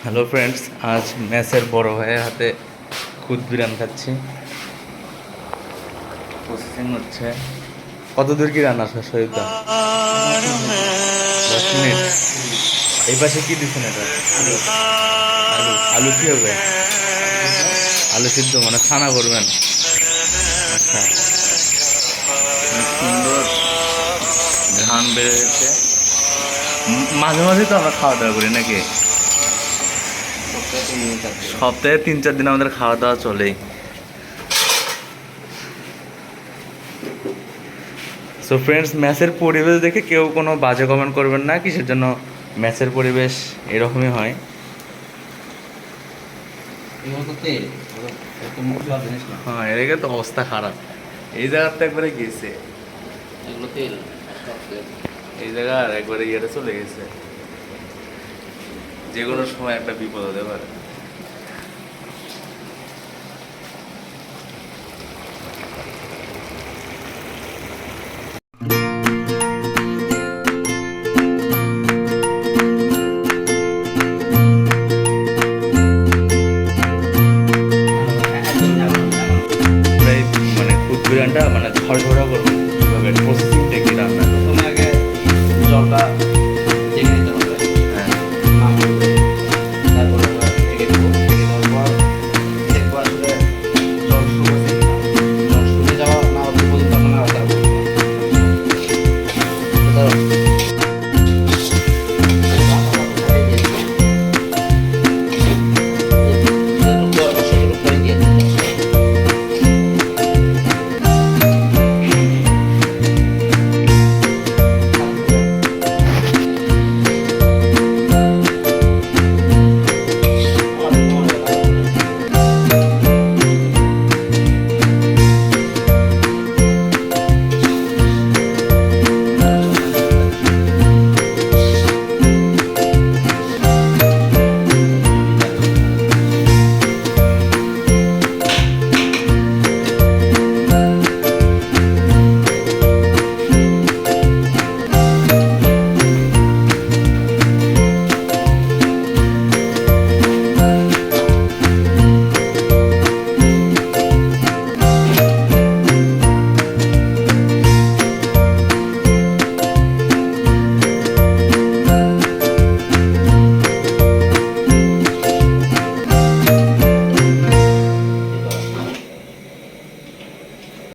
Hello friends, আজ মেসের বড় ভাইয়ের হাতে খুদ বিরিয়ানি খাচ্ছি। প্রসেসিং হচ্ছে। কত দূর কি রান্না শেষ হয়ে যেত? 10 মিনিট। এই পাশে কি দিচ্ছেন এটা? আলু আলু। আলু কি হবে? আলু সিদ্ধ মানে ছানা করবেন? আচ্ছা, অনেক সুন্দর ঘ্রাণ বের হয়েছে। মাঝে মাঝে তো আমরা খাওয়া দাওয়া করি নাকি? সপ্তাহে 3 দিন 4 দিন। সপ্তাহে 3-4 দিন আমাদের খাওয়া দাওয়া চলেই। সো ফ্রেন্ডস, ম্যাচের পরিবেশ দেখে কেউ কোনো বাজে কমেন্ট করবেন না, কিসের জন্য ম্যাচের পরিবেশ এরকমই হয়। এগুলো তো তেল, এত মশলা জিনিস না। হ্যাঁ, এদিকে তো অবস্থা খারাপ। এই জায়গার তো একবারে গেছে, এগুলো তেল, সব তেল। এই জায়গার একবারে ইয়েটা চলে গেছে। যে কোনো সময় একটা বিপদ হতে পারে।